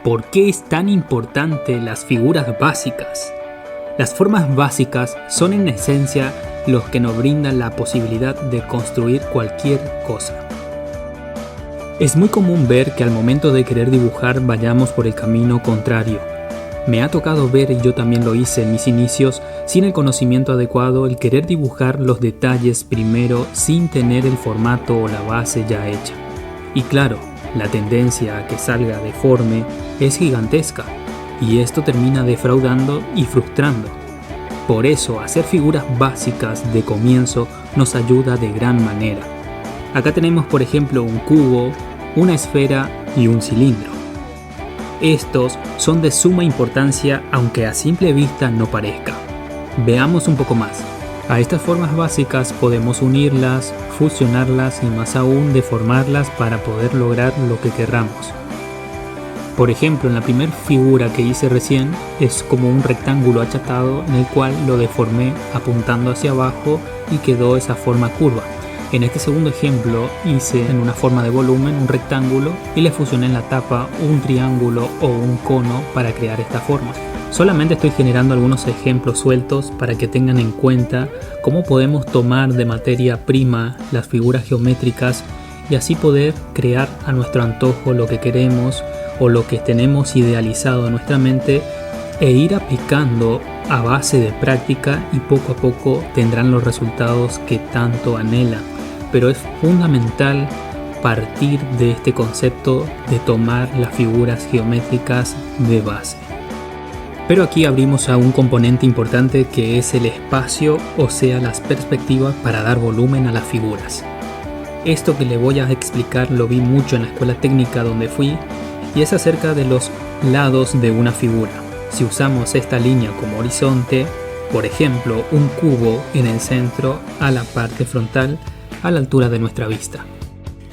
¿Por qué es tan importante las figuras básicas? Las formas básicas son en esencia los que nos brindan la posibilidad de construir cualquier cosa. Es muy común ver que al momento de querer dibujar vayamos por el camino contrario. Me ha tocado ver, y yo también lo hice en mis inicios, sin el conocimiento adecuado, el querer dibujar los detalles primero sin tener el formato o la base ya hecha. Y claro, la tendencia a que salga deforme es gigantesca, y esto termina defraudando y frustrando. Por eso, hacer figuras básicas de comienzo nos ayuda de gran manera. Acá tenemos por ejemplo un cubo, una esfera y un cilindro. Estos son de suma importancia aunque a simple vista no parezca. Veamos un poco más. A estas formas básicas podemos unirlas, fusionarlas y más aún deformarlas para poder lograr lo que querramos. Por ejemplo, en la primera figura que hice recién es como un rectángulo achatado en el cual lo deformé apuntando hacia abajo y quedó esa forma curva. En este segundo ejemplo hice en una forma de volumen un rectángulo y le fusioné en la tapa un triángulo o un cono para crear esta forma. Solamente estoy generando algunos ejemplos sueltos para que tengan en cuenta cómo podemos tomar de materia prima las figuras geométricas y así poder crear a nuestro antojo lo que queremos o lo que tenemos idealizado en nuestra mente e ir aplicando a base de práctica, y poco a poco tendrán los resultados que tanto anhelan. Pero es fundamental partir de este concepto de tomar las figuras geométricas de base. Pero aquí abrimos a un componente importante que es el espacio, o sea las perspectivas para dar volumen a las figuras. Esto que le voy a explicar lo vi mucho en la escuela técnica donde fui, y es acerca de los lados de una figura. Si usamos esta línea como horizonte, por ejemplo un cubo en el centro a la parte frontal a la altura de nuestra vista.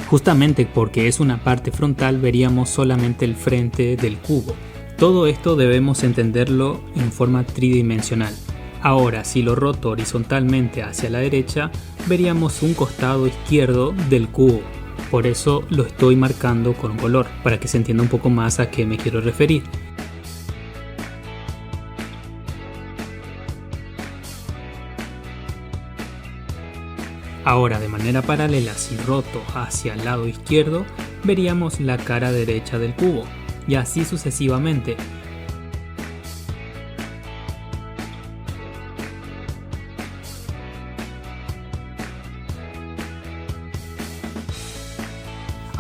Justamente porque es una parte frontal veríamos solamente el frente del cubo. Todo esto debemos entenderlo en forma tridimensional. Ahora, si lo roto horizontalmente hacia la derecha, veríamos un costado izquierdo del cubo. Por eso lo estoy marcando con color, para que se entienda un poco más a qué me quiero referir. Ahora, de manera paralela, si roto hacia el lado izquierdo, veríamos la cara derecha del cubo, y así sucesivamente.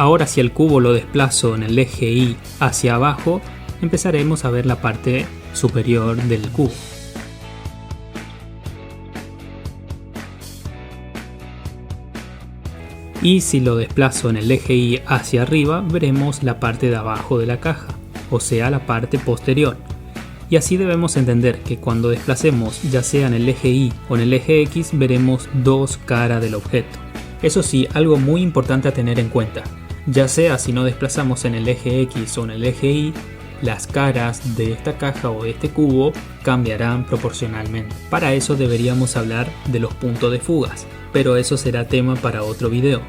Ahora, si el cubo lo desplazo en el eje Y hacia abajo, empezaremos a ver la parte superior del cubo. Y si lo desplazo en el eje Y hacia arriba, veremos la parte de abajo de la caja, o sea la parte posterior. Y así debemos entender que cuando desplacemos ya sea en el eje Y o en el eje X, veremos dos caras del objeto. Eso sí, algo muy importante a tener en cuenta. Ya sea si no desplazamos en el eje X o en el eje Y, las caras de esta caja o de este cubo cambiarán proporcionalmente. Para eso deberíamos hablar de los puntos de fugas, pero eso será tema para otro video.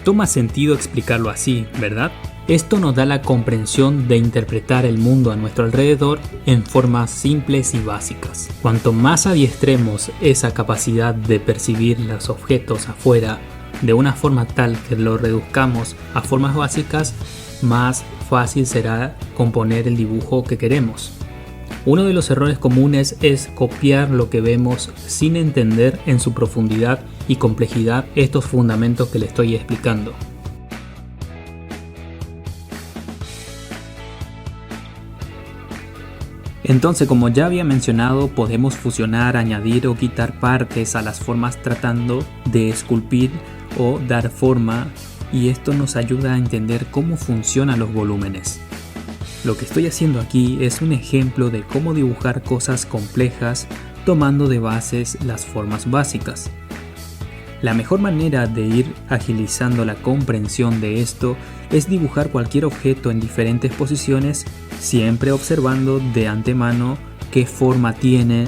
Toma sentido explicarlo así, ¿verdad? Esto nos da la comprensión de interpretar el mundo a nuestro alrededor en formas simples y básicas. Cuanto más adiestremos esa capacidad de percibir los objetos afuera de una forma tal que lo reduzcamos a formas básicas, más fácil será componer el dibujo que queremos. Uno de los errores comunes es copiar lo que vemos sin entender en su profundidad y complejidad estos fundamentos que le estoy explicando. Entonces, como ya había mencionado, podemos fusionar, añadir o quitar partes a las formas tratando de esculpir o dar forma, y esto nos ayuda a entender cómo funcionan los volúmenes. Lo que estoy haciendo aquí es un ejemplo de cómo dibujar cosas complejas tomando de bases las formas básicas. La mejor manera de ir agilizando la comprensión de esto es dibujar cualquier objeto en diferentes posiciones, siempre observando de antemano qué forma tiene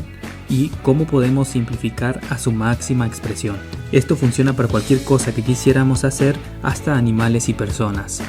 y cómo podemos simplificar a su máxima expresión. Esto funciona para cualquier cosa que quisiéramos hacer, hasta animales y personas.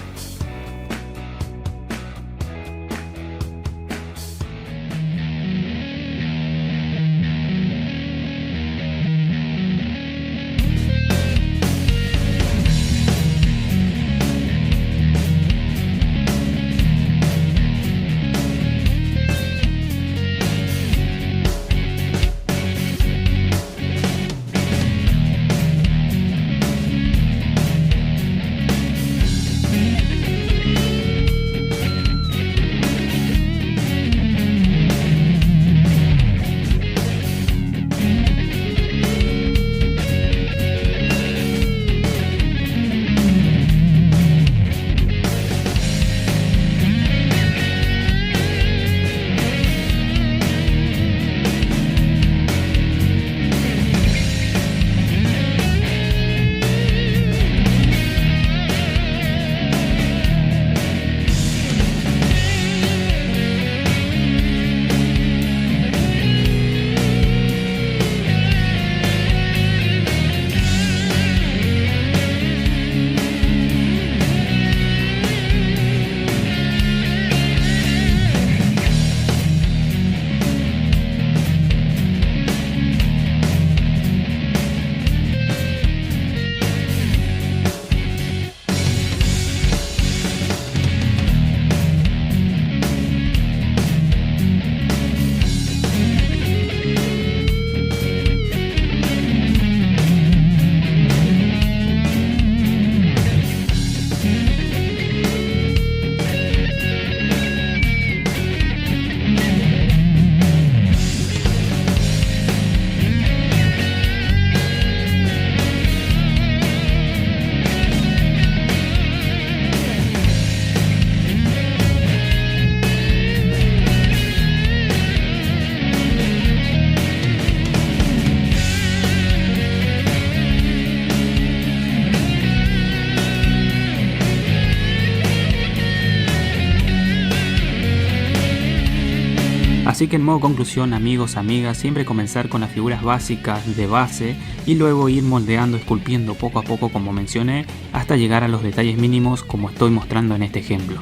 Así que en modo conclusión, amigos, amigas, siempre comenzar con las figuras básicas de base y luego ir moldeando, esculpiendo poco a poco como mencioné, hasta llegar a los detalles mínimos como estoy mostrando en este ejemplo.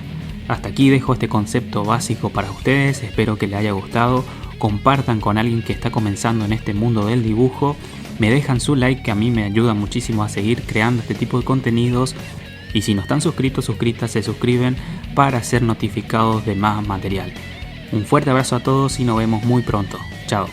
Hasta aquí dejo este concepto básico para ustedes, espero que les haya gustado, compartan con alguien que está comenzando en este mundo del dibujo, me dejan su like que a mí me ayuda muchísimo a seguir creando este tipo de contenidos y si no están suscritos, suscritas, se suscriben para ser notificados de más material. Un fuerte abrazo a todos y nos vemos muy pronto. Chao.